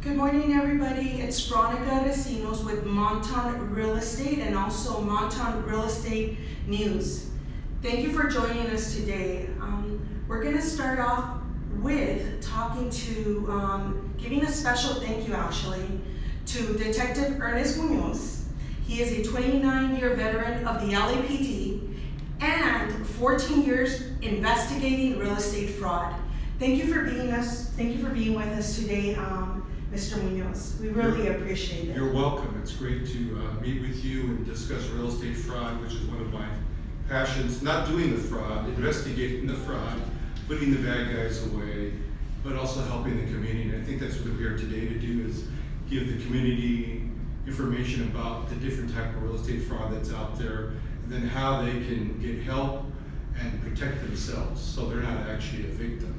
Good morning, everybody. It's Veronica Recinos with MONTON Real Estate and also MONTON Real Estate News. Thank you for joining us today. We're going to start off with giving a special thank you actually to Detective Ernest Munoz. He is a 29-year veteran of the LAPD and 14 years investigating real estate fraud. Thank you for being with us today, Mr. Munoz. We really appreciate it. You're welcome. It's great to meet with you and discuss real estate fraud, which is one of my passions. Not doing the fraud, investigating the fraud, putting the bad guys away, but also helping the community. And I think that's what we're here today to do, is give the community information about the different type of real estate fraud that's out there, and then how they can get help and protect themselves so they're not actually a victim.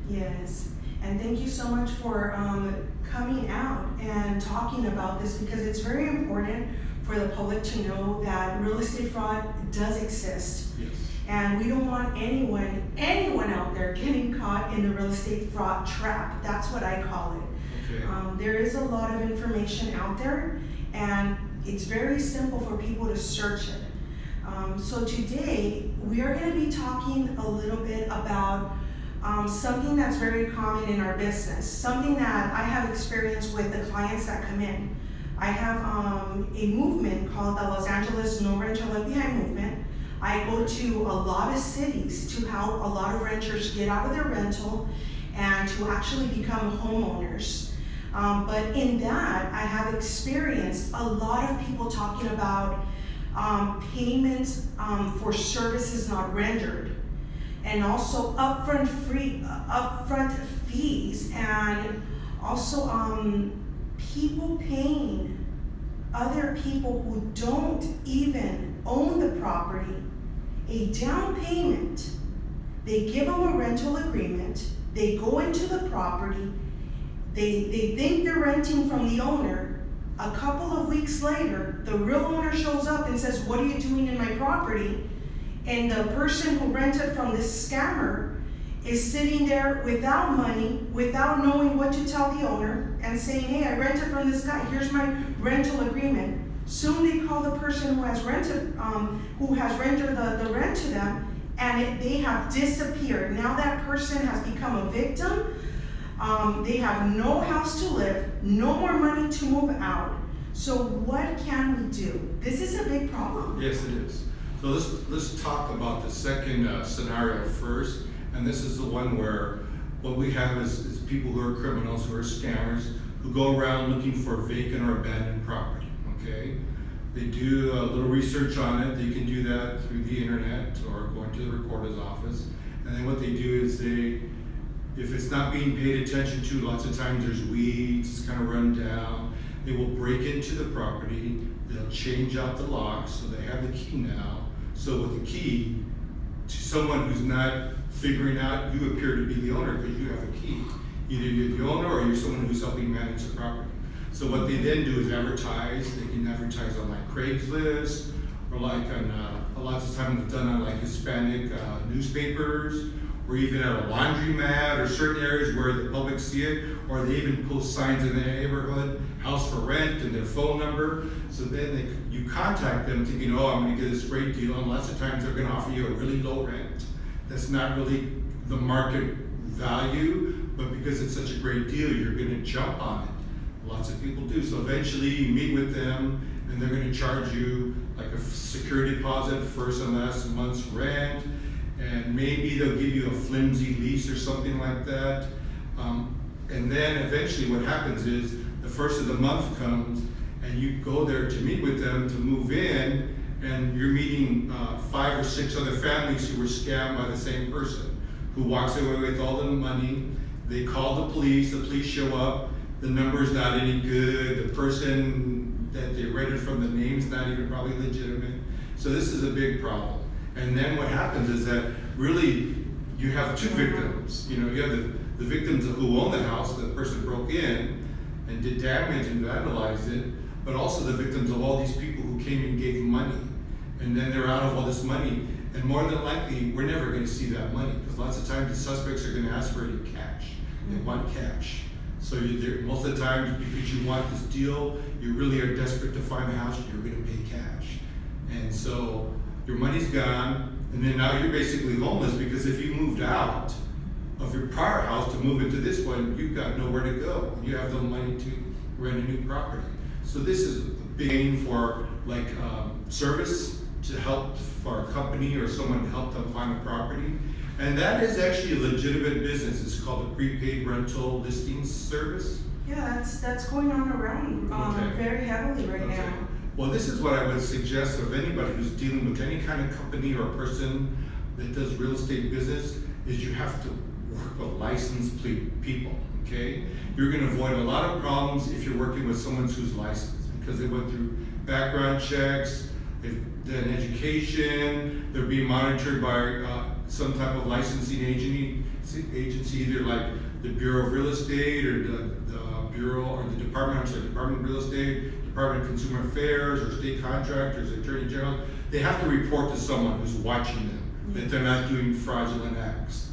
Yes, and thank you so much for coming out and talking about this, because it's very important for the public to know that real estate fraud does exist. Yes. And we don't want anyone out there getting caught in the real estate fraud trap. That's what I call it. Okay. There is a lot of information out there, and it's very simple for people to search it. So today, we are going to be talking a little bit about something that's very common in our business, something that I have experienced with the clients that come in. I have a movement called the Los Angeles No Renter Left Behind movement. I go to a lot of cities to help a lot of renters get out of their rental and to actually become homeowners. But in that, I have experienced a lot of people talking about payments for services not rendered, and also upfront fees, and also people paying other people who don't even own the property a down payment. They give them a rental agreement, they go into the property, they think they're renting from the owner. A couple of weeks later, the real owner shows up and says, "What are you doing in my property?" And the person who rented from this scammer is sitting there without money, without knowing what to tell the owner, and saying, "Hey, I rented from this guy, here's my rental agreement." Soon they call the person who has rented the rent to them, and they have disappeared. Now that person has become a victim. They have no house to live, no more money to move out. So what can we do? This is a big problem. Yes, it is. So let's talk about the second scenario first, and this is the one where what we have is people who are criminals, who are scammers, who go around looking for vacant or abandoned property, okay? They do a little research on it. They can do that through the internet or going to the recorder's office, and then what they do is if it's not being paid attention to, lots of times there's weeds, it's kind of run down, they will break into the property, they'll change out the locks, so they have the key now. So with the key, to someone who's not figuring out, you appear to be the owner because you have a key. Either you're the owner or you're someone who's helping manage the property. So what they then do is advertise. They can advertise on like Craigslist, or like on, a lot of times it's done on like Hispanic newspapers, or even at a laundromat, or certain areas where the public see it, or they even post signs in the neighborhood, house for rent, and their phone number. So then you contact them thinking, "Oh, I'm gonna get this great deal," and lots of times they're gonna offer you a really low rent. That's not really the market value, but because it's such a great deal, you're gonna jump on it. Lots of people do. So eventually you meet with them, and they're gonna charge you like a security deposit, first and last month's rent, and maybe they'll give you a flimsy lease or something like that. And then eventually what happens is the first of the month comes, and you go there to meet with them to move in, and you're meeting 5 or 6 other families who were scammed by the same person, who walks away with all the money. They call the police show up, the number's not any good, the person that they rented from, the name's not even probably legitimate. So this is a big problem. And then what happens is that really you have two victims. You know, you have the victims who own the house, the person broke in and did damage and vandalized it, but also the victims of all these people who came and gave money. And then they're out of all this money, and more than likely, we're never gonna see that money, because lots of times the suspects are gonna ask for it in cash. They want cash. So most of the time, because you want this deal, you really are desperate to find a house, you're gonna pay cash. And so your money's gone, and then now you're basically homeless, because if you moved out of your prior house to move into this one, you've got nowhere to go. You have no money to rent a new property. So this is a big aim for like service to help for a company or someone to help them find a property. And that is actually a legitimate business. It's called a prepaid rental listings service. Yeah, that's going on around Okay. very heavily right Okay. now. Well, this is what I would suggest of anybody who's dealing with any kind of company or person that does real estate business, is you have to work with licensed people, okay? You're gonna avoid a lot of problems if you're working with someone who's licensed, because they went through background checks, they've done education, they're being monitored by some type of licensing agency, either like the Bureau of Real Estate or the Bureau or the Department of Real Estate, Department of Consumer Affairs, or state contractors, Attorney General. They have to report to someone who's watching them, that they're not doing fraudulent acts.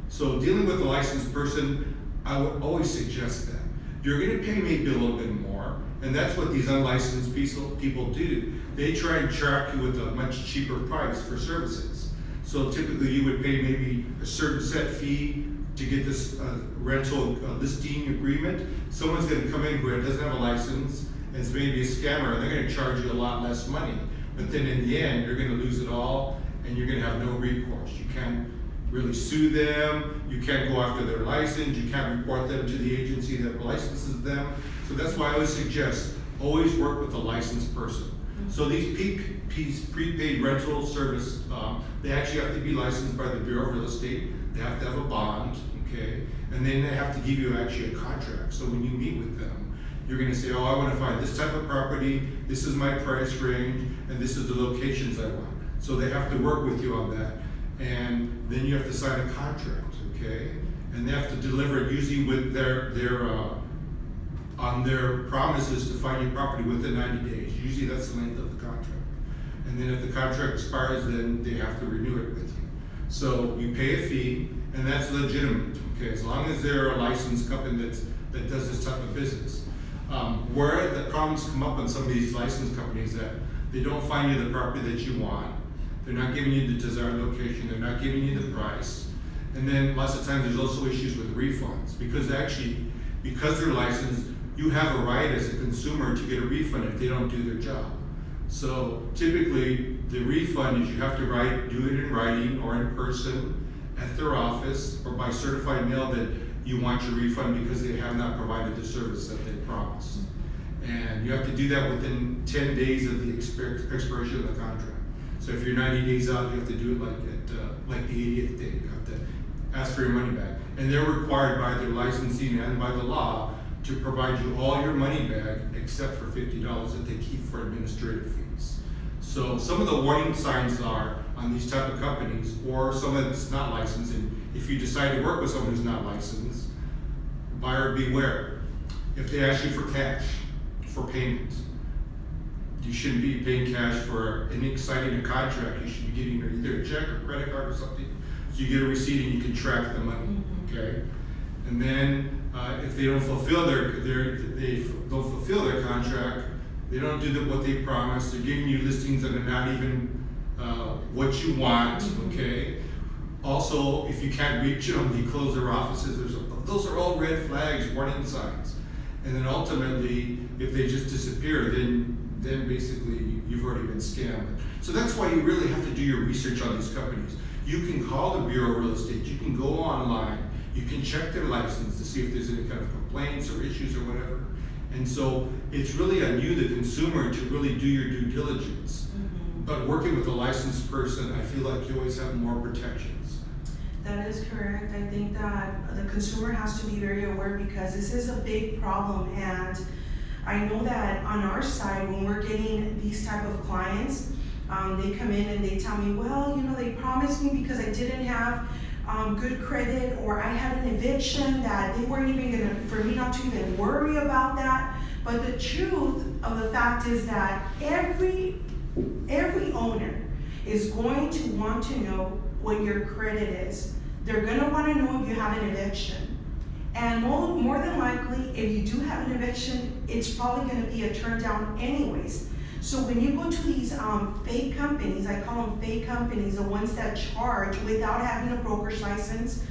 So dealing with a licensed person, I would always suggest that. You're gonna pay maybe a little bit more, and that's what these unlicensed people do. They try and track you with a much cheaper price for services. So typically you would pay maybe a certain set fee to get this rental listing agreement. Someone's gonna come in who doesn't have a license, and it's maybe a scammer, and they're gonna charge you a lot less money. But then in the end, you're gonna lose it all, and you're gonna have no recourse. You can't really sue them, you can't go after their license, you can't report them to the agency that licenses them. So that's why I always suggest, always work with a licensed person. So these prepaid rental service, they actually have to be licensed by the Bureau of Real Estate. They have to have a bond, okay? And then they have to give you actually a contract. So when you meet with them, you're gonna say, oh, I wanna find this type of property, this is my price range, and this is the locations I want. So they have to work with you on that. And then you have to sign a contract, okay? And they have to deliver it usually with on their promises to find your property within 90 days. Usually that's the length of the contract. And then if the contract expires, then they have to renew it with you. So you pay a fee, and that's legitimate, okay? As long as they're a licensed company that does this type of business. Where the problems come up on some of these licensed companies, that they don't find you the property that you want, they're not giving you the desired location, they're not giving you the price. And then lots of times there's also issues with refunds, because they're licensed, you have a right as a consumer to get a refund if they don't do their job. So typically, the refund is you have to do it in writing or in person at their office, or by certified mail that you want your refund because they have not provided the service that they promised. And you have to do that within 10 days of the expiration of the contract. So if you're 90 days out, you have to do it like the 80th day. You have to ask for your money back. And they're required by their licensing and by the law to provide you all your money back except for $50 that they keep for administrative fees. So some of the warning signs are on these type of companies, or someone that's not licensed, and if you decide to work with someone who's not licensed, buyer beware. If they ask you for cash, for payment, you shouldn't be paying cash for any signing a contract. You should be getting either a check or credit card or something, so you get a receipt and you can track the money, okay? And then if they don't fulfill their contract, they don't do what they promised. They're giving you listings that are not even what you want, okay? Also, if you can't reach them, they close their offices. Those are all red flags, warning signs. And then ultimately, if they just disappear, then basically you've already been scammed. So that's why you really have to do your research on these companies. You can call the Bureau of Real Estate, you can go online, you can check their license to see if there's any kind of complaints or issues or whatever. And so it's really on you, the consumer, to really do your due diligence. But working with a licensed person, I feel like you always have more protections. That is correct. I think that the consumer has to be very aware, because this is a big problem. And I know that on our side, when we're getting these type of clients, they come in and they tell me, well, they promised me because I didn't have good credit, or I had an eviction that they weren't even gonna, for me not to even worry about that. But the truth of the fact is that every owner is going to want to know what your credit is. They're gonna wanna know if you have an eviction. And more than likely, if you do have an eviction, it's probably gonna be a turn down anyways. So when you go to these fake companies, I call them fake companies, the ones that charge without having a broker's license,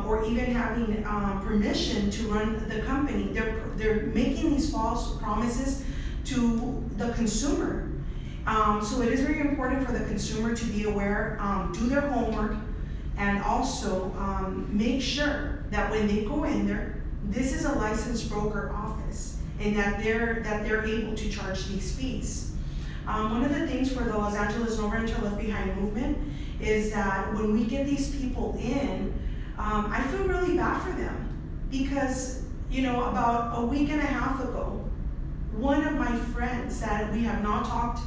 or even having permission to run the company, they're making these false promises to the consumer. So it is very important for the consumer to be aware, do their homework, and also make sure that when they go in there, this is a licensed broker office, and that they're able to charge these fees. One of the things for the Los Angeles No Renter Left Behind movement is that when we get these people in, I feel really bad for them, because about a week and a half ago, one of my friends that we have not talked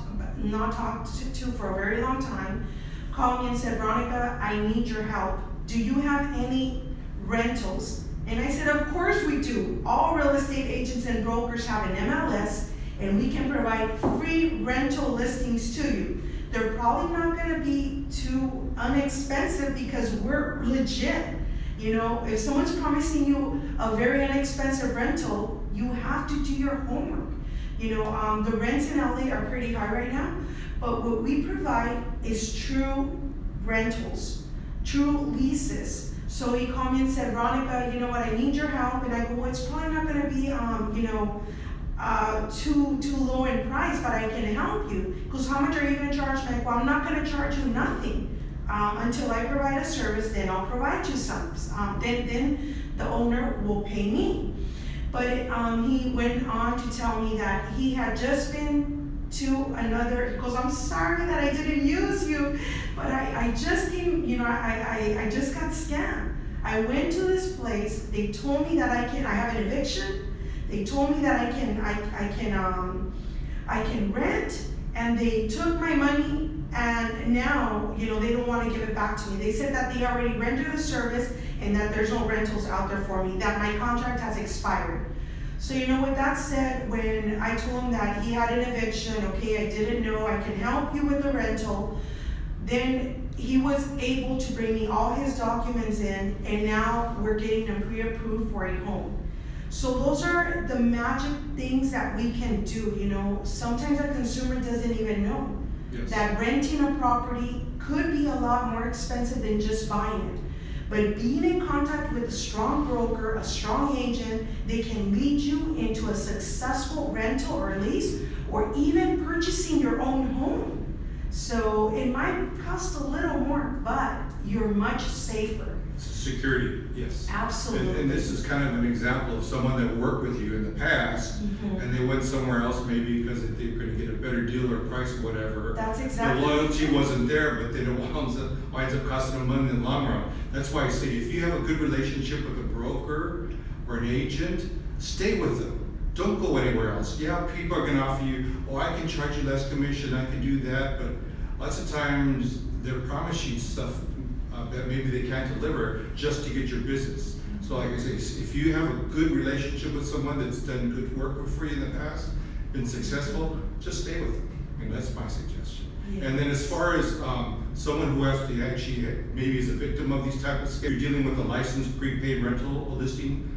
to for a very long time called me and said, Veronica, I need your help. Do you have any rentals? And I said, of course we do. All real estate agents and brokers have an MLS, and we can provide free rental listings to you. They're probably not gonna be too inexpensive because we're legit. If someone's promising you a very inexpensive rental, you have to do your homework. The rents in LA are pretty high right now, but what we provide is true rentals, true leases. So he called me and said, Veronica, you know what, I need your help. And I go, well, it's probably not gonna be, too low in price, but I can help you. He goes, how much are you gonna charge? I'm like, well, I'm not gonna charge you nothing. Until I provide a service, then I'll provide you some. Then the owner will pay me. But he went on to tell me that he had just been to another, he goes, I'm sorry that I didn't use you, but I just came, I just got scammed. I went to this place, they told me that I have an eviction, they told me that I can rent, and they took my money, and now, they don't want to give it back to me. They said that they already rendered the service and that there's no rentals out there for me, that my contract has expired. So with that said, when I told him that he had an eviction, okay, I didn't know, I can help you with the rental, then he was able to bring me all his documents in, and now we're getting him pre-approved for a home. So those are the magic things that we can do. Sometimes a consumer doesn't even know. Yes. That renting a property could be a lot more expensive than just buying it. But being in contact with a strong broker, a strong agent, they can lead you into a successful rental or lease, or even purchasing your own home. So it might cost a little more, but you're much safer. Security, yes. Absolutely. And this is kind of an example of someone that worked with you in the past, and they went somewhere else maybe because they were going to get a better deal or price or whatever. That's exactly. The loyalty wasn't there, but then it winds up costing them money in the long run. That's why I say if you have a good relationship with a broker or an agent, stay with them. Don't go anywhere else. Yeah, people are going to offer you, I can charge you less commission, I can do that, but lots of times they're promising stuff that maybe they can't deliver just to get your business. So like I say, if you have a good relationship with someone that's done good work for you in the past, been successful, just stay with them. And that's my suggestion. Yeah. And then as far as someone who has to actually maybe is a victim of these type of scams, you're dealing with a licensed prepaid rental listing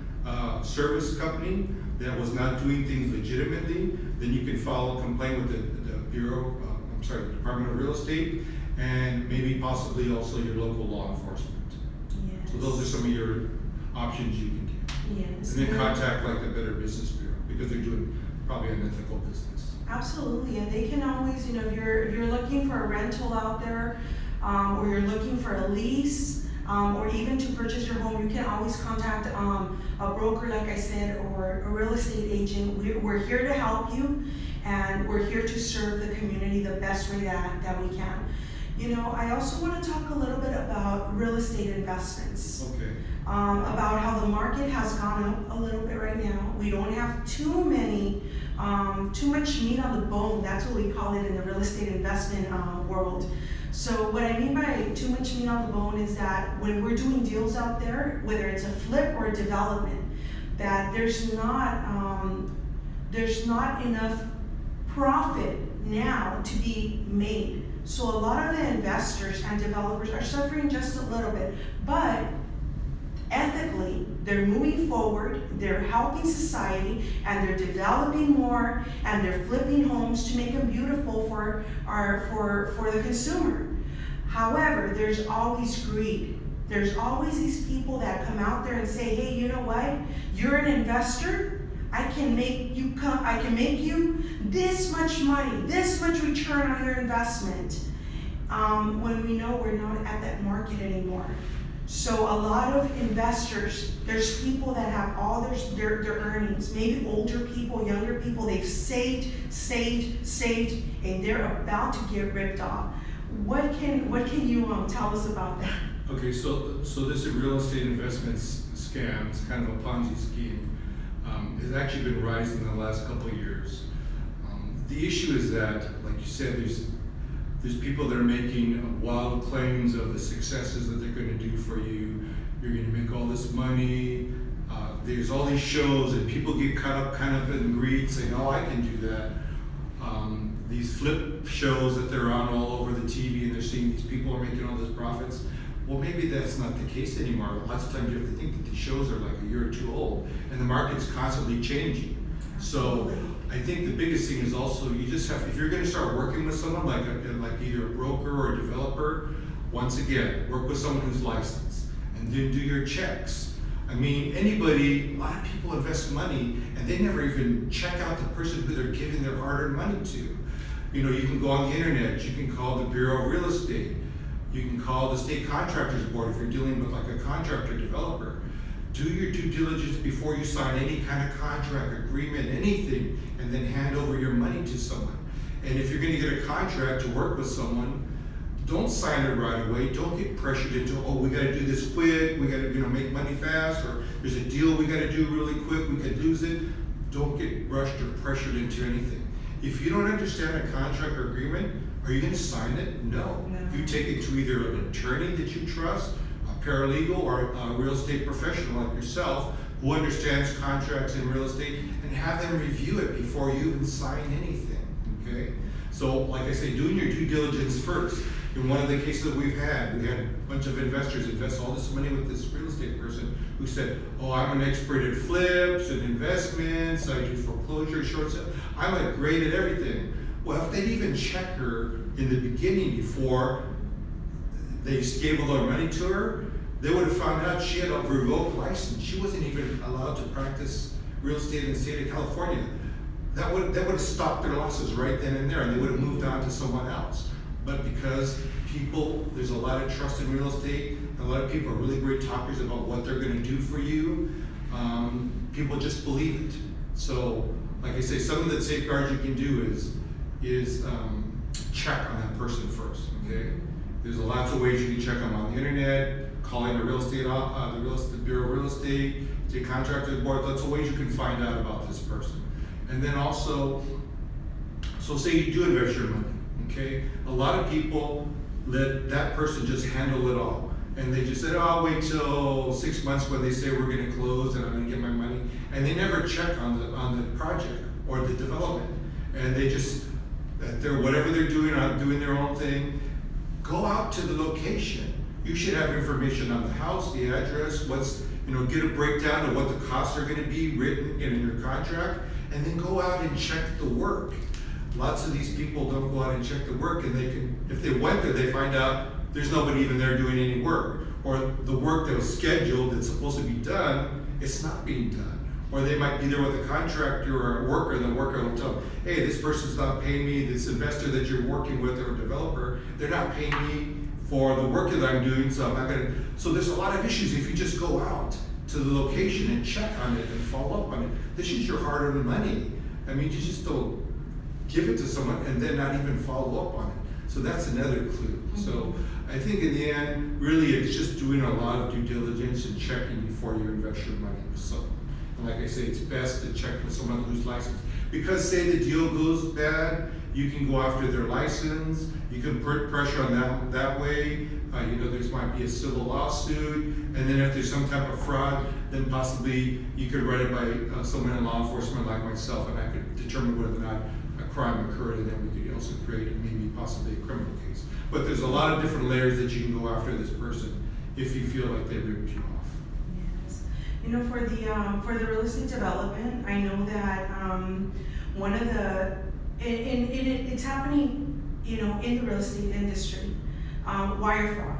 service company that was not doing things legitimately, then you can file a complaint with the Department of Real Estate, and maybe possibly also your local law enforcement. Yes. So those are some of your options you can get. Yes. And then contact like the Better Business Bureau, because they're doing probably an ethical business. Absolutely, and they can always, if you're looking for a rental out there, or you're looking for a lease, or even to purchase your home, you can always contact a broker, like I said, or a real estate agent. We're here to help you, and we're here to serve the community the best way that we can. I also want to talk a little bit about real estate investments. Okay. About how the market has gone up a little bit right now. We don't have too much meat on the bone. That's what we call it in the real estate investment world. So what I mean by too much meat on the bone is that when we're doing deals out there, whether it's a flip or a development, that there's not enough profit now to be made. So a lot of the investors and developers are suffering just a little bit, but ethically, they're moving forward, they're helping society, and they're developing more, and they're flipping homes to make them beautiful for the consumer. However, there's always greed. There's always these people that come out there and say, hey, you know what? You're an investor. I can make you this much money, this much return on your investment. When we know we're not at that market anymore. So a lot of investors, there's people that have all their earnings, maybe older people, younger people, they've saved, and they're about to get ripped off. What can you tell us about that? Okay, so this real estate investment scam, it's kind of a Ponzi scheme, has actually been rising in the last couple of years. The issue is that, like you said, there's people that are making wild claims of the successes that they're going to do for you. You're going to make all this money. There's all these shows, and people get caught up kind of in greed, saying, "Oh, I can do that." These flip shows that they're on all over the TV, and they're seeing these people are making all these profits. Well, maybe that's not the case anymore. Lots of times you have to think that these shows are like a year or two old, and the market's constantly changing. So I think the biggest thing is also you just have, if you're going to start working with someone like either a broker or a developer, once again, work with someone who's licensed, and then do your checks. I mean, a lot of people invest money, and they never even check out the person who they're giving their hard-earned money to. You know, you can go on the internet, you can call the Bureau of Real Estate, you can call the State Contractors Board if you're dealing with like a contractor developer. Do your due diligence before you sign any kind of contract, agreement, anything, and then hand over your money to someone. And if you're going to get a contract to work with someone, don't sign it right away. Don't get pressured into, oh, we got to do this quick, we got to make money fast, or there's a deal we got to do really quick, we could lose it. Don't get rushed or pressured into anything. If you don't understand a contract or agreement, are you going to sign it? No. You take it to either an attorney that you trust, a paralegal, or a real estate professional like yourself who understands contracts in real estate, and have them review it before you even sign anything, okay? So, like I say, doing your due diligence first. In one of the cases that we had a bunch of investors invest all this money with this real estate person who said, oh, I'm an expert at flips and investments, I do foreclosure, short sale, I'm like great at everything. Well, if they'd even check her in the beginning before they gave a lot of money to her, they would have found out she had a revoked license. She wasn't even allowed to practice real estate in the state of California. That would have stopped their losses right then and there, and they would have moved on to someone else. But because there's a lot of trust in real estate, a lot of people are really great talkers about what they're going to do for you, people just believe it. So, like I say, some of the safeguards you can do is check on that person first, okay? There's lots of ways you can check them on the internet, calling the Bureau of Real Estate, State Contractors Board, lots of ways you can find out about this person. And then also, so say you do invest your money, okay? A lot of people let that person just handle it all. And they just said, oh, I'll wait till 6 months when they say we're gonna close and I'm gonna get my money. And they never check on the project or the development. And they just, whatever they're doing their own thing. Go out to the location. You should have information on the house, the address, get a breakdown of what the costs are gonna be written in your contract, and then go out and check the work. Lots of these people don't go out and check the work, and if they went there, they find out there's nobody even there doing any work. Or the work that was scheduled that's supposed to be done, it's not being done. Or they might be there with a contractor or a worker, and the worker will tell them, hey, this person's not paying me, this investor that you're working with or a developer, they're not paying me for the work that I'm doing, so I'm not gonna. So there's a lot of issues if you just go out to the location and check on it and follow up on it. This is your hard-earned money. I mean, you just don't give it to someone and then not even follow up on it. So that's another clue. So I think in the end, really it's just doing a lot of due diligence and checking before you invest your money with someone. And like I say, it's best to check with someone who's licensed. Because say the deal goes bad, you can go after their license, you can put pressure on them that way. There might be a civil lawsuit, and then if there's some type of fraud, then possibly you could run it by someone in law enforcement like myself, and I could determine whether or not a crime occurred, and then we could also create maybe possibly a criminal case. But there's a lot of different layers that you can go after this person if you feel like they ripped you off. Yes. You know, for the real estate development, I know that one of the it's happening, you know, in the real estate industry, wire fraud.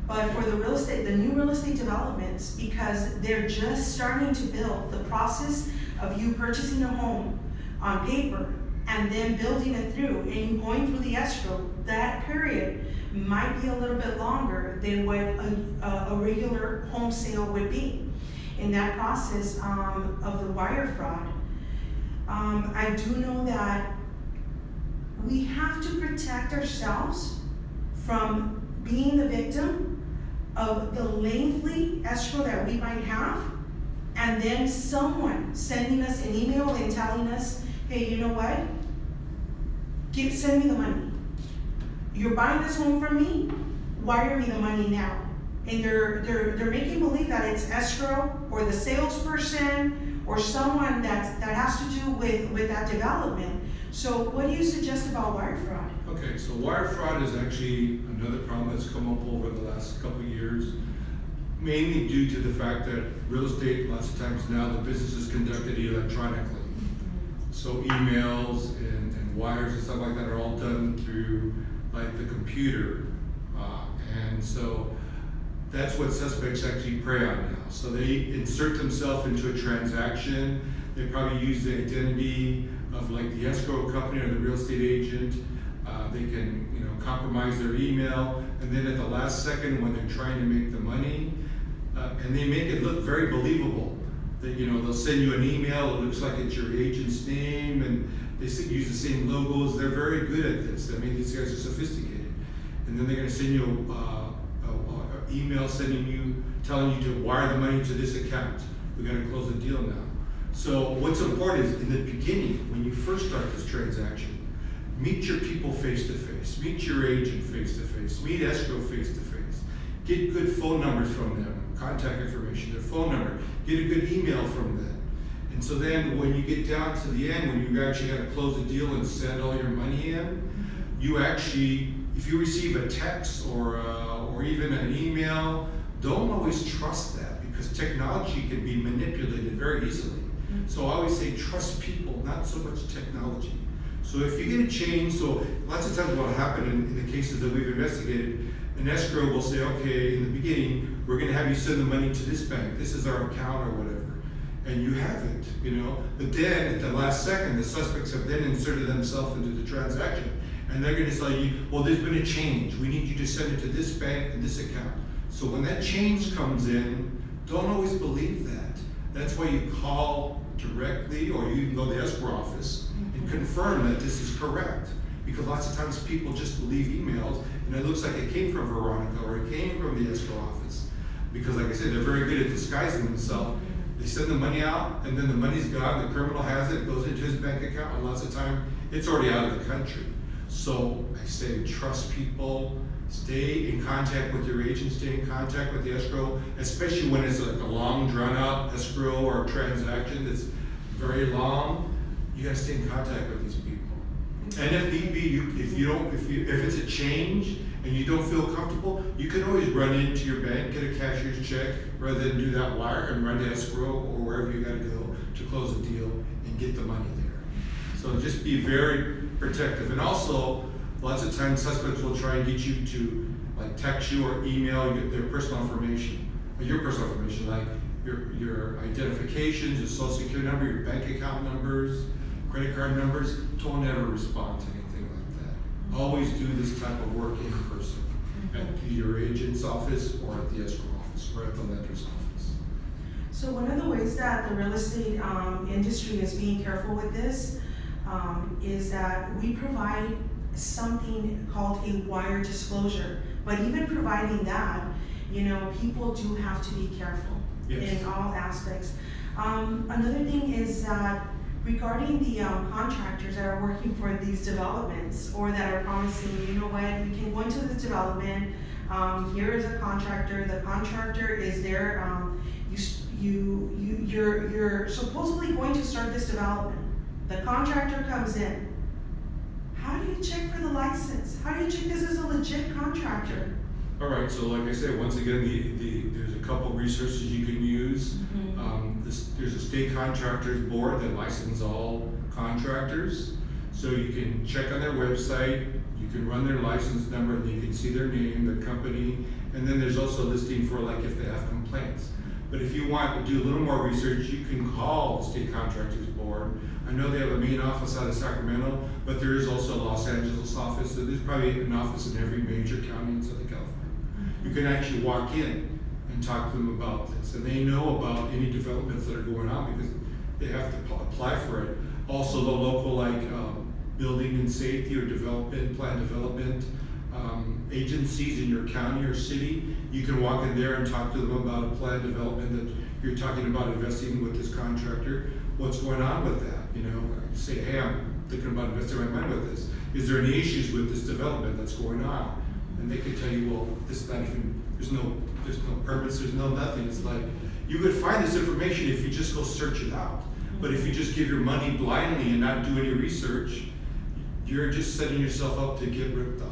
But for the new real estate developments, because they're just starting to build, the process of you purchasing a home on paper and then building it through and you going through the escrow, that period might be a little bit longer than what a regular home sale would be. In that process of the wire fraud, I do know that we have to protect ourselves from being the victim of the lengthy escrow that we might have, and then someone sending us an email and telling us, hey, you know what? Send me the money. You're buying this home from me, wire me the money now. And they're making believe that it's escrow or the salesperson or someone that has to do with that development. So what do you suggest about wire fraud? Okay, so wire fraud is actually another problem that's come up over the last couple of years, mainly due to the fact that real estate, lots of times now, the business is conducted electronically. So emails and wires and stuff like that are all done through like the computer. And so that's what suspects actually prey on now. So they insert themselves into a transaction. They probably use the identity of like the escrow company or the real estate agent. They can, you know, compromise their email, and then at the last second when they're trying to make the money, and they make it look very believable. That, you know, they'll send you an email. It looks like it's your agent's name, and they use the same logos. They're very good at this. I mean, these guys are sophisticated. And then they're going to send you an email telling you to wire the money to this account. We're going to close the deal now. So what's important is in the beginning, when you first start this transaction, meet your people face to face, meet your agent face to face, meet escrow face to face, get good phone numbers from them, contact information, their phone number, get a good email from them. And so then when you get down to the end, when you actually got to close the deal and send all your money in, you actually, if you receive a text or even an email, don't always trust that, because technology can be manipulated very easily. So I always say trust people, not so much technology. So if you get a change, so lots of times what will happen in the cases that we've investigated, an escrow will say, okay, in the beginning, we're gonna have you send the money to this bank, this is our account or whatever. And you haven't, you know? But then at the last second, the suspects have then inserted themselves into the transaction. And they're gonna tell you, well, there's been a change. We need you to send it to this bank and this account. So when that change comes in, don't always believe that. That's why you call directly, or you even go to the escrow office and confirm that this is correct. Because lots of times people just believe emails, and it looks like it came from Veronica or it came from the escrow office. Because like I said, they're very good at disguising themselves. They send the money out, and then the money's gone, the criminal has it, goes into his bank account, and lots of time, it's already out of the country. So I say, trust people, stay in contact with your agent, stay in contact with the escrow, especially when it's like a long, drawn-out escrow or transaction that's very long. You gotta stay in contact with these people. And if need be, if it's a change and you don't feel comfortable, you can always run into your bank, get a cashier's check, rather than do that wire and run to escrow or wherever you gotta go to close the deal and get the money there. So just be very protective. And also, lots of times suspects will try and get you to like text you or email you their personal information, your personal information, like your identifications, your social security number, your bank account numbers, credit card numbers. Don't ever respond to anything like that. Always do this type of work in person at your agent's office or at the escrow office or at the lender's office. So one of the ways that the real estate industry is being careful with this is that we provide something called a wire disclosure. But even providing that, you know, people do have to be careful in all aspects. Another thing is that regarding the contractors that are working for these developments or that are promising, you know what, you can go into this development, here is a contractor, the contractor is there, you're supposedly going to start this development. The contractor comes in. How do you check for the license? How do you check this is a legit contractor? All right, so like I said, once again, there's a couple resources you can use. state contractors board that license all contractors. So you can check on their website, you can run their license number, and you can see their name, their company, and then there's also a listing for like if they have complaints. But if you want to do a little more research, you can call the state contractors board. I know they have a main office out of Sacramento, but there is also a Los Angeles office, so there's probably an office in every major county in Southern California. You can actually walk in and talk to them about this, and they know about any developments that are going on because they have to apply for it. Also, the local building and safety or plan development agencies in your county or city, you can walk in there and talk to them about a plan development that you're talking about investing with this contractor. What's going on with that? You know, say, hey, I'm thinking about investing my money with this. Is there any issues with this development that's going on? And they could tell you, well, this is not even, there's no permits, there's no nothing. It's like, you could find this information if you just go search it out. But if you just give your money blindly and not do any research, you're just setting yourself up to get ripped off.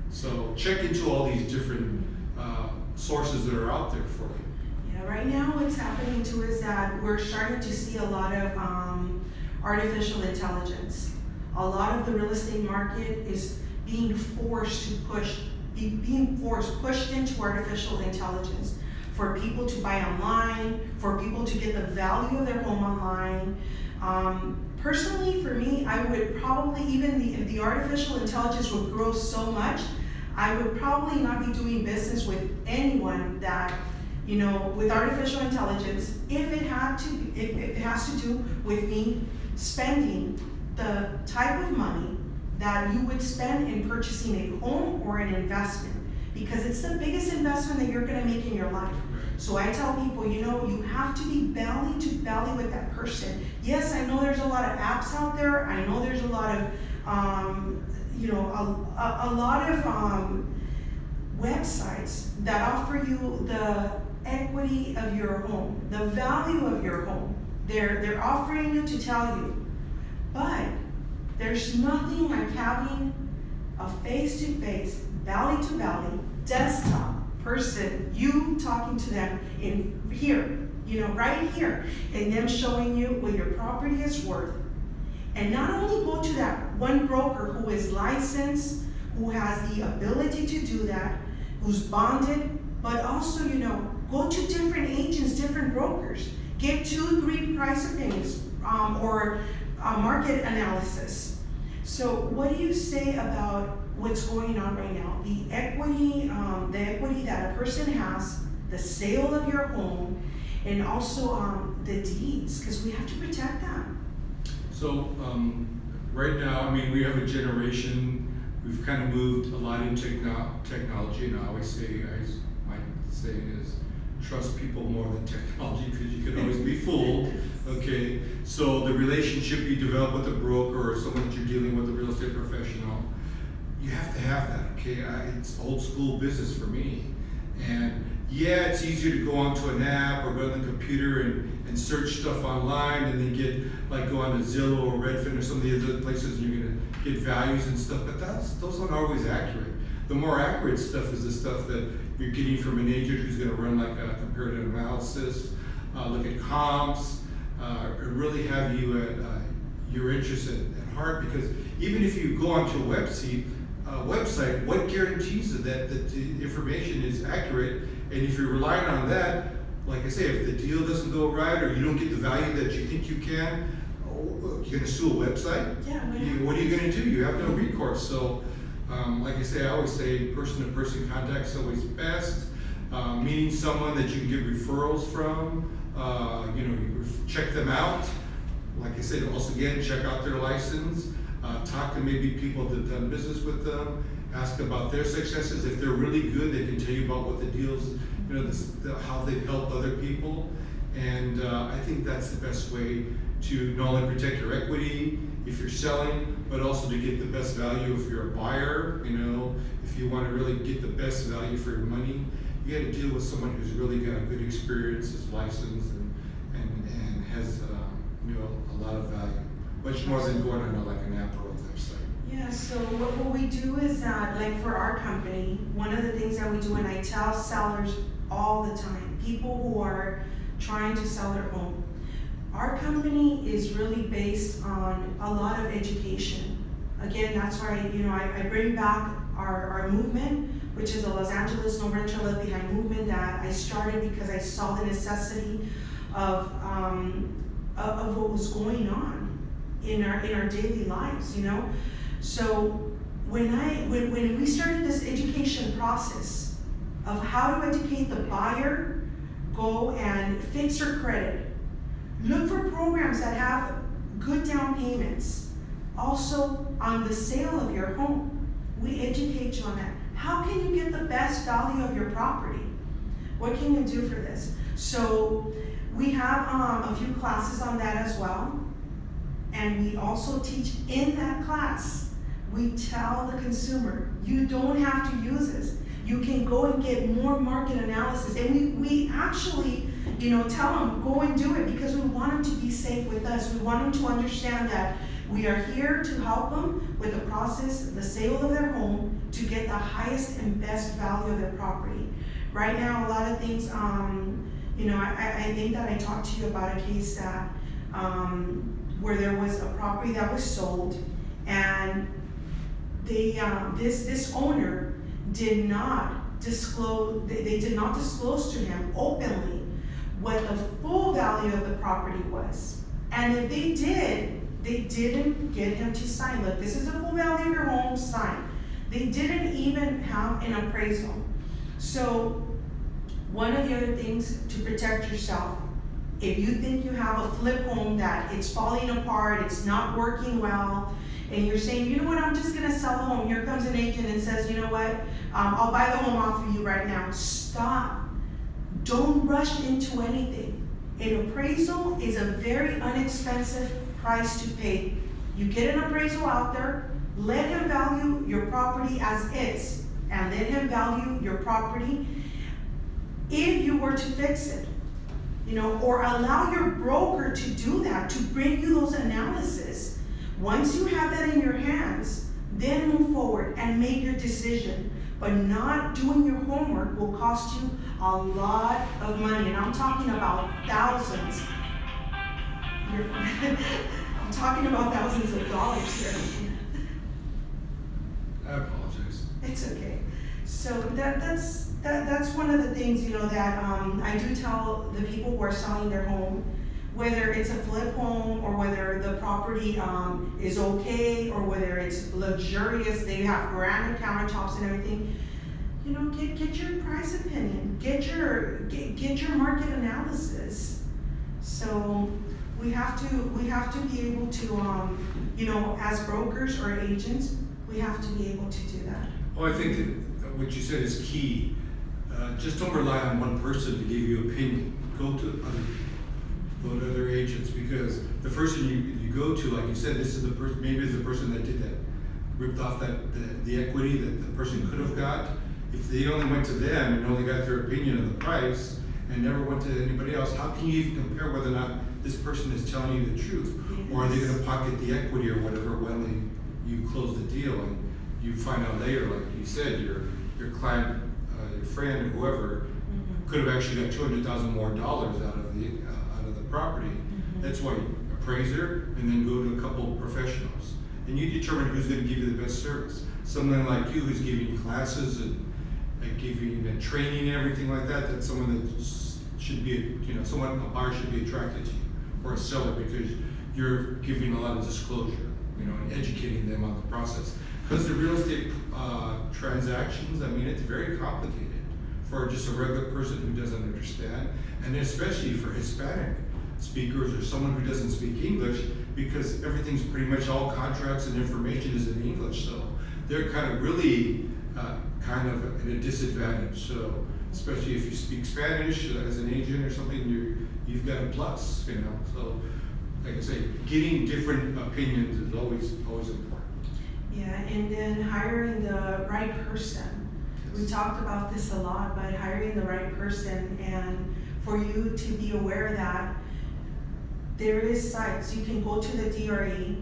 So check into all these different sources that are out there for you. Yeah, right now what's happening too is that we're starting to see a lot of artificial intelligence. A lot of the real estate market is being pushed into artificial intelligence for people to buy online, for people to get the value of their home online. Personally, for me, I would probably, if the artificial intelligence would grow so much, I would probably not be doing business with anyone that, you know, with artificial intelligence, if it has to do with me spending the type of money that you would spend in purchasing a home or an investment, because it's the biggest investment that you're gonna make in your life. So I tell people, you know, you have to be belly to belly with that person. Yes, I know there's a lot of apps out there. I know there's a lot of, a lot of websites that offer you the equity of your home, the value of your home. They're offering you to tell you, but there's nothing like having a face-to-face, belly-to-belly, desktop person, you talking to them in here, you know, right here, and them showing you what your property is worth. And not only go to that one broker who is licensed, who has the ability to do that, who's bonded, but also, you know, go to different agents, different brokers, get 2-3 price opinions, or market analysis. So what do you say about what's going on right now? The equity that a person has, the sale of your home, and also the deeds, because we have to protect them. So right now, I mean, we have a generation, we've kind of moved a lot in technology, and I always say, my saying is, trust people more than technology, because you can always be fooled, okay? So the relationship you develop with a broker or someone that you're dealing with, a real estate professional, you have to have that, okay? It's old school business for me. And yeah, it's easier to go onto an app or go on the computer and search stuff online and then go on to Zillow or Redfin or some of the other places and you're gonna get values and stuff, but those aren't always accurate. The more accurate stuff is the stuff that you're getting from an agent who's gonna run like a comparative analysis, look at comps, really have you at your interest at heart, because even if you go onto a website, what guarantees that the information is accurate? And if you're relying on that, like I say, if the deal doesn't go right or you don't get the value that you think you can, you're gonna sue a website? Yeah. What are you gonna do? You have no recourse. So, like I say, I always say person-to-person contact is always best. Meeting someone that you can get referrals from, you check them out. Like I said, also again, check out their license. Talk to maybe people that have done business with them, ask about their successes. If they're really good, they can tell you about what the deals, how they've helped other people. And I think that's the best way to not only protect your equity if you're selling, but also to get the best value if you're a buyer. If you want to really get the best value for your money, you got to deal with someone who's really got a good experience, is licensed, and has a lot of value. Much more than going on like an app or a website. Yeah, so what we do is that, like for our company, one of the things that we do, and I tell sellers all the time, people who are trying to sell their home, Our company is really based on a lot of education. Again, that's why I bring back our movement, which is the Los Angeles No Rancho Left Behind movement that I started because I saw the necessity of what was going on in our daily lives, So when we started this education process of how to educate the buyer, go and fix your credit, look for programs that have good down payments. Also, on the sale of your home, we educate you on that. How can you get the best value of your property? What can you do for this? So we have a few classes on that as well. And we also teach in that class, we tell the consumer, you don't have to use this. You can go and get more market analysis. And we actually, tell them, go and do it, because we want them to be safe with us. We want them to understand that we are here to help them with the process, the sale of their home, to get the highest and best value of their property. Right now, a lot of things, I think that I talked to you about a case that, where there was a property that was sold, and they, this owner did not disclose, they did not disclose to him openly what the full value of the property was. And if they did, they didn't get him to sign. Look, this is the full value of your home, sign. They didn't even have an appraisal. So one of the other things to protect yourself, if you think you have a flip home that it's falling apart, it's not working well, and you're saying, you know what, I'm just gonna sell the home. Here comes an agent and says, you know what, I'll buy the home off of you right now. Stop. Don't rush into anything. An appraisal is a very inexpensive price to pay. You get an appraisal out there, let him value your property as is, and let him value your property if you were to fix it, or allow your broker to do that, to bring you those analysis. Once you have that in your hands, then move forward and make your decision. But not doing your homework will cost you a lot of money, and I'm talking about thousands. I'm talking about thousands of dollars here. I apologize. It's okay. So that's one of the things, that I do tell the people who are selling their home, whether it's a flip home or whether the property is okay or whether it's luxurious, they have granite countertops and everything. Get your price opinion, get your market analysis. So we have to be able to, as brokers or agents, we have to be able to do that. Well, I think that what you said is key. Just don't rely on one person to give you opinion. Go to other agents, because the person you go to, like you said, this is the person, maybe it's the person that did that, ripped off the equity that the person could have got. If they only went to them and only got their opinion of the price and never went to anybody else, how can you even compare whether or not this person is telling you the truth? Yes. Or are they going to pocket the equity or whatever when you close the deal and you find out later, like you said, your client, your friend, or whoever, could have actually got $200,000 more out of the property. That's why appraiser, and then go to a couple of professionals, and you determine who's going to give you the best service. Someone like you who's giving classes and giving training and everything like that. That's someone that should be, a buyer should be attracted to you, or a seller, because you're giving a lot of disclosure, and educating them on the process. Because the real estate transactions, it's very complicated for just a regular person who doesn't understand, and especially for Hispanic speakers or someone who doesn't speak English, because everything's pretty much all contracts and information is in English, so they're kind of really kind of at a disadvantage. So especially if you speak Spanish as an agent or something, you've got a plus, So like I say, getting different opinions is always important. Yeah, and then hiring the right person. We talked about this a lot, but hiring the right person, and for you to be aware that there is sites. You can go to the DRE,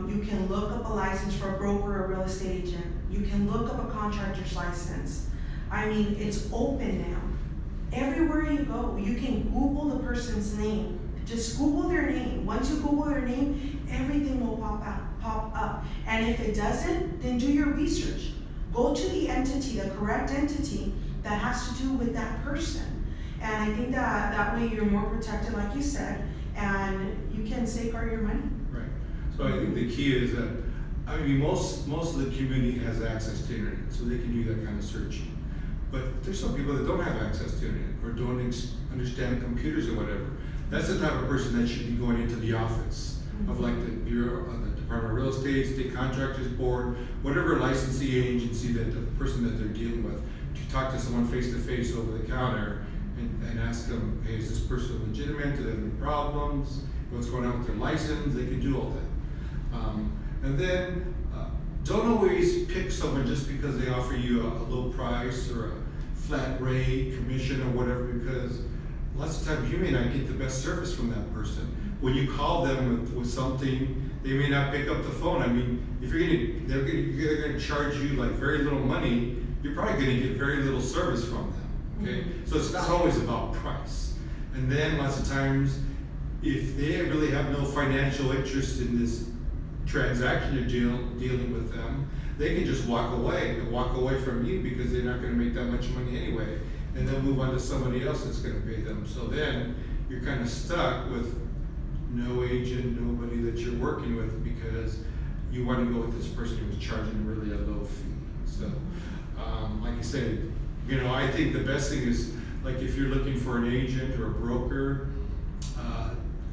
you can look up a license for a broker or a real estate agent. You can look up a contractor's license. It's open now. Everywhere you go, you can Google the person's name. Just Google their name. Once you Google their name, everything will pop up. And if it doesn't, then do your research. Go to the entity, the correct entity that has to do with that person. And I think that way you're more protected, like you said, and you can safeguard your money. Right. So I think the key is that, I mean, most of the community has access to internet, so they can do that kind of searching. But there's some people that don't have access to internet or don't understand computers or whatever. That's the type of person that should be going into the office of like the Bureau, the Department of Real Estate, State Contractors Board, whatever licensee agency that the person that they're dealing with, to talk to someone face to face over the counter and ask them, hey, is this person legitimate? Do they have any problems? What's going on with their license? They can do all that. And then don't always pick someone just because they offer you a low price or a flat rate, commission or whatever, because lots of times you may not get the best service from that person. When you call them with something, they may not pick up the phone. I mean, if they're gonna charge you like very little money, you're probably gonna get very little service from them, okay? So it's not always about price. And then lots of times, if they really have no financial interest in this transaction you're dealing with them, they can just walk away from you because they're not gonna make that much money anyway. And they'll move on to somebody else that's gonna pay them. So then you're kind of stuck with no agent, nobody that you're working with because you want to go with this person who's charging really a low fee. So, like I said, you know, I think the best thing is, like if you're looking for an agent or a broker,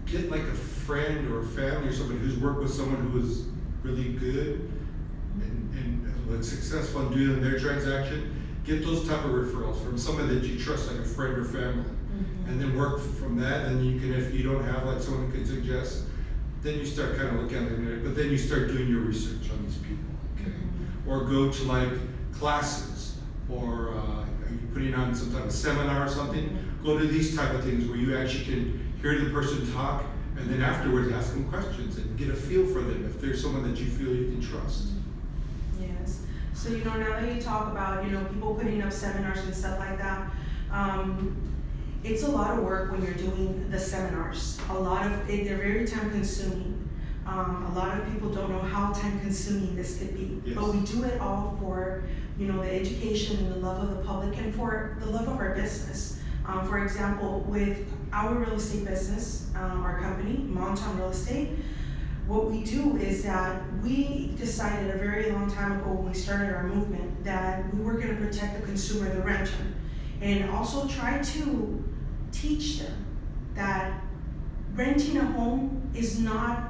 get like a friend or a family or somebody who's worked with someone who is really good and was successful in doing their transaction. Get those type of referrals from somebody that you trust, like a friend or family. And then work from that, and you can, if you don't have like someone who can suggest, then you start kind of looking at the internet, but then you start doing your research on these people, okay? Or go to like classes, or are you putting on some type of seminar or something? Go to these type of things where you actually can hear the person talk, and then afterwards ask them questions and get a feel for them if there's someone that you feel you can trust. Yes. So, you know, now that you talk about, you know, people putting up seminars and stuff like that, it's a lot of work when you're doing the seminars. They're very time consuming. A lot of people don't know how time consuming this could be. Yes. But we do it all for, you know, the education and the love of the public and for the love of our business. For example, with our real estate business, our company, MONTON Real Estate, what we do is that we decided a very long time ago when we started our movement that we were going to protect the consumer, the renter, and also try to teach them that renting a home is not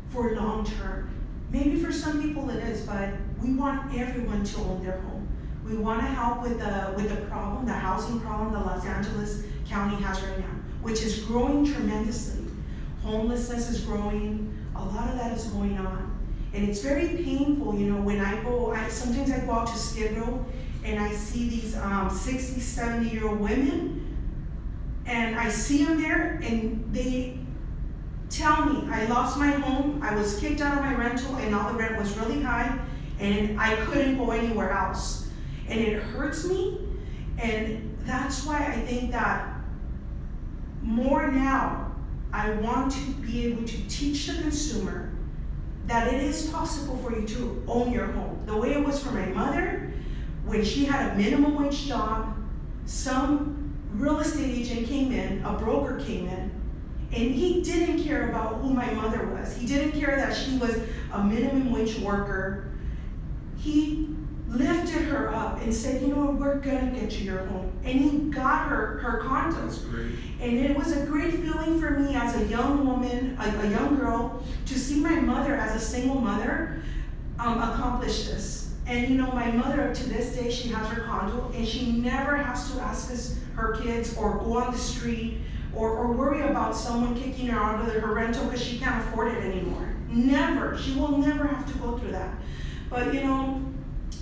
for long term. Maybe for some people it is, but we want everyone to own their home. We want to help with the problem, the housing problem that Los Angeles County has right now, which is growing tremendously. Homelessness is growing. A lot of that is going on. And it's very painful, you know, when sometimes I go out to Skid Row and I see these 60, 70-year-old women, and I see them there and they tell me, I lost my home, I was kicked out of my rental and all the rent was really high and I couldn't go anywhere else. And it hurts me, and that's why I think that more now, I want to be able to teach the consumer that it is possible for you to own your home. The way it was for my mother, when she had a minimum wage job, some real estate agent came in, a broker came in, and he didn't care about who my mother was. He didn't care that she was a minimum wage worker. He lifted her up and said, you know, we're gonna get you your home. And he got her condo. That's great. And it was a great feeling for me as a young woman, a young girl, to see my mother as a single mother accomplish this. And you know, my mother, to this day, she has her condo and she never has to ask her kids or go on the street or worry about someone kicking her out of her rental because she can't afford it anymore. Never. She will never have to go through that. But you know,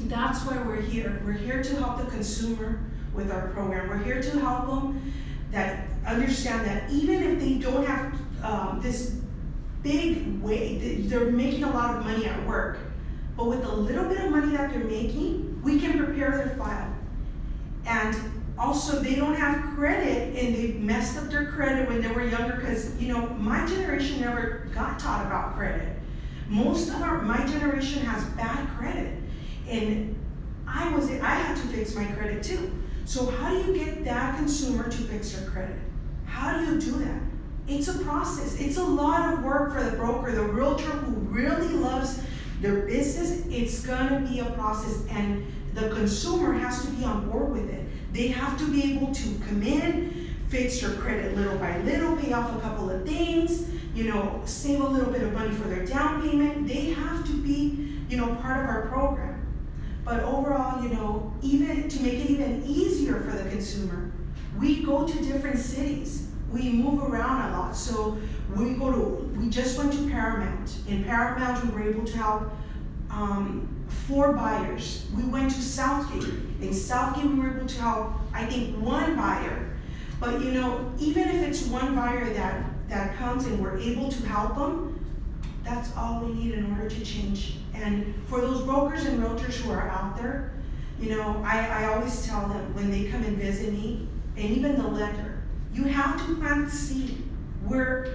that's why we're here. We're here to help the consumer with our program. We're here to help them that understand that even if they don't have this big way, they're making a lot of money at work, but with the little bit of money that they're making, we can prepare their file. And also they don't have credit and they've messed up their credit when they were younger, because my generation never got taught about credit. Most of my generation has bad credit, and I had to fix my credit too. So how do you get that consumer to fix their credit? How do you do that? It's a process. It's a lot of work for the broker, the realtor who really loves their business. It's gonna be a process, and the consumer has to be on board with it. They have to be able to come in, fix their credit little by little, pay off a couple of things, save a little bit of money for their down payment. They have to be, part of our program. But overall, even to make it even easier for the consumer, we go to different cities. We move around a lot. So we just went to Paramount. In Paramount, we were able to help 4 buyers. We went to Southgate. In Southgate, we were able to help, I think, 1 buyer. But even if it's 1 buyer that comes and we're able to help them, that's all we need in order to change. And for those brokers and realtors who are out there, I always tell them when they come and visit me, and even the lender, you have to plant the seed. We're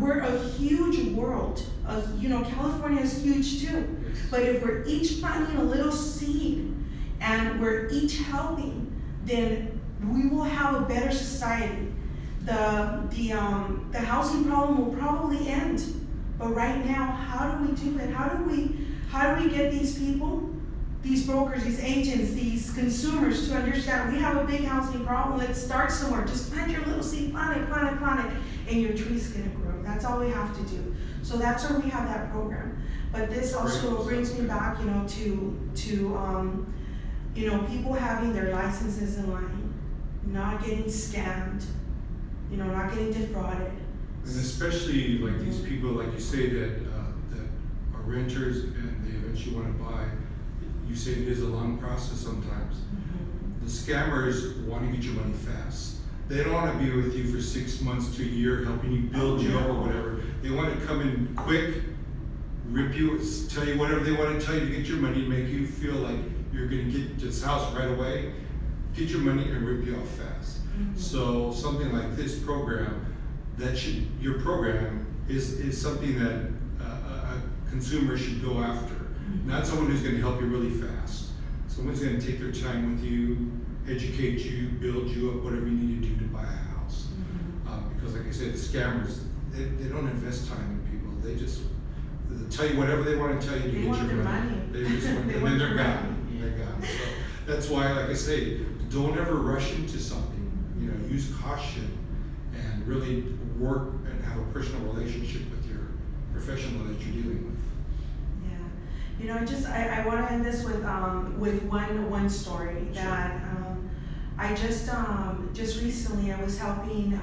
a huge world. California is huge too. But if we're each planting a little seed and we're each helping, then we will have a better society. The housing problem will probably end. But right now, how do we do it? How do we get these people, these brokers, these agents, these consumers to understand we have a big housing problem? Let's start somewhere. Just plant your little seed, plant it, and your tree's gonna grow. That's all we have to do. So that's where we have that program. But this also brings me back, to people having their licenses in line, not getting scammed, not getting defrauded. And especially like these people, like you say, that are renters and they eventually want to buy. You say it is a long process sometimes. Mm-hmm. The scammers want to get your money fast. They don't want to be with you for 6 months to a year, helping you build you up or whatever. They want to come in quick, rip you, tell you whatever they want to tell you to get your money, make you feel like you're going to get this house right away, get your money and rip you off fast. Mm-hmm. So something like this program, your program is something that a consumer should go after. Mm-hmm. Not someone who's going to help you really fast. Someone's going to take their time with you, educate you, build you up, whatever you need to do to buy a house. Mm-hmm. Because like I said, the scammers, they don't invest time in people. They tell you whatever they want to tell you to get your money. They just want, and then they're gone. They're gone. So that's why, like I say, don't ever rush into something. Use caution and really work and have a personal relationship with your professional that you're dealing with. I want to end this with one story that I just recently I was helping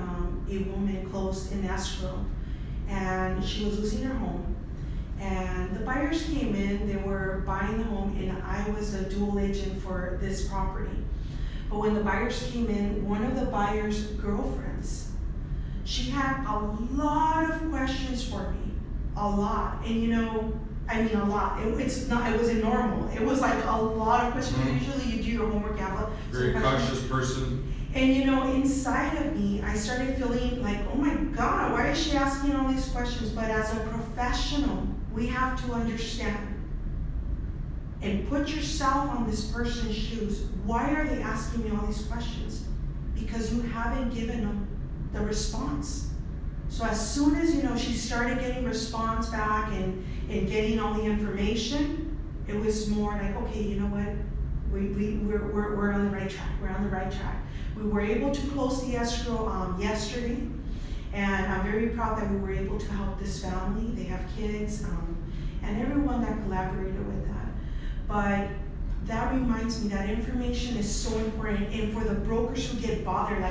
a woman close in escrow, and she was losing her home, and the buyers came in. They were buying the home, and I was a dual agent for this property. But when the buyers came in, one of the buyers' girlfriends, she had a lot of questions for me, a lot, and a lot. It wasn't normal. It was like a lot of questions. Mm-hmm. Usually you do your homework, you have a very cautious person. And inside of me, I started feeling like, oh my God, why is she asking all these questions? But as a professional, we have to understand and put yourself on this person's shoes. Why are they asking me all these questions? Because you haven't given them the response. So as soon as she started getting response back and getting all the information, it was more like, okay, you know what? We're on the right track. We're on the right track. We were able to close the escrow yesterday, and I'm very proud that we were able to help this family. They have kids, and everyone that collaborated with that. But that reminds me that information is so important, and for the brokers who get bothered,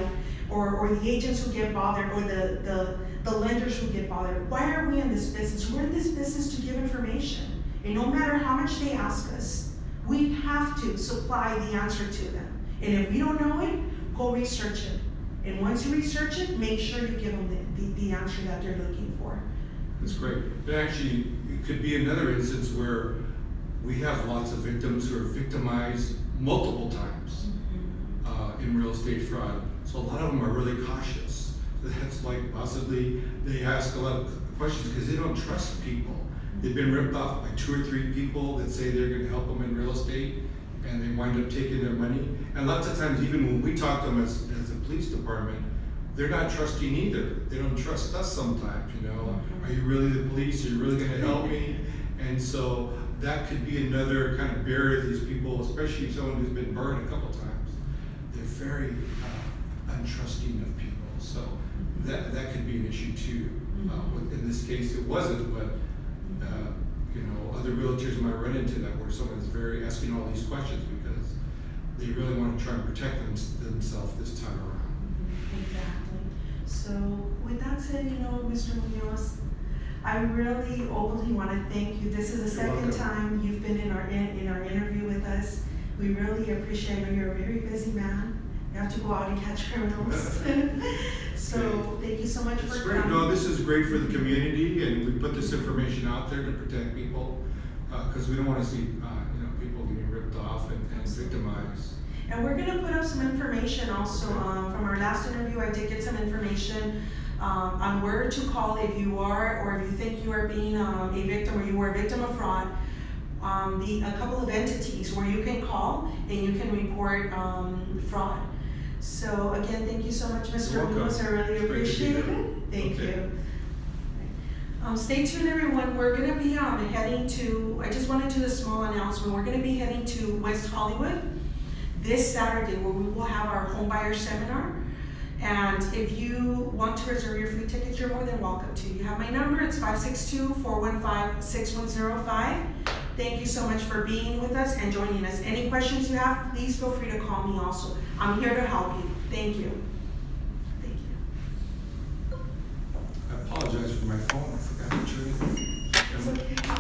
or the agents who get bothered, or the lenders who get bothered. Why are we in this business? We're in this business to give information, and no matter how much they ask us, we have to supply the answer to them. And if we don't know it, go research it. And once you research it, make sure you give them the answer that they're looking for. That's great. And actually, it could be another instance where we have lots of victims who are victimized multiple times. Mm-hmm. in real estate fraud. So a lot of them are really cautious. That's like possibly they ask a lot of questions because they don't trust people. They've been ripped off by 2 or 3 people that say they're going to help them in real estate, and they wind up taking their money. And lots of times, even when we talk to them as the police department, they're not trusting either. They don't trust us sometimes, you know. Are you really the police? Are you really going to help me? And so that could be another kind of barrier to these people, especially someone who's been burned a couple times. They're very untrusting of people. So that could be an issue too. In this case, it wasn't, but you know, other realtors might run into that where someone's very asking all these questions because they really want to try and protect themselves this time around. Exactly. So with that said, you know, Mr. Munoz, I really openly want to thank you. This is the You're second welcome. time you've been in our interview with us. We really appreciate it. You're a very busy man. You have to go out and catch criminals. So thank you so much It's for great. coming. No, this is great for the community, and we put this information out there to protect people because we don't want to see you know, people getting ripped off and victimized. And we're gonna put up some information also, from our last interview, I did get some information, on where to call if you are, or if you think you are being, a victim, or you were a victim of fraud. A couple of entities where you can call and you can report, fraud. So again, thank you so much, Mr. You're welcome. Munoz, I really It's great to be appreciate here. it. Thank Okay. you. Stay tuned, everyone. We're gonna be heading to, I just want to do a small announcement. We're gonna be heading to West Hollywood this Saturday, where we will have our home buyer seminar. And if you want to reserve your free tickets, you're more than welcome to. You have my number, it's 562-415-6105. Thank you so much for being with us and joining us. Any questions you have, please feel free to call me also. I'm here to help you. Thank you. Thank you. I apologize for my phone. I forgot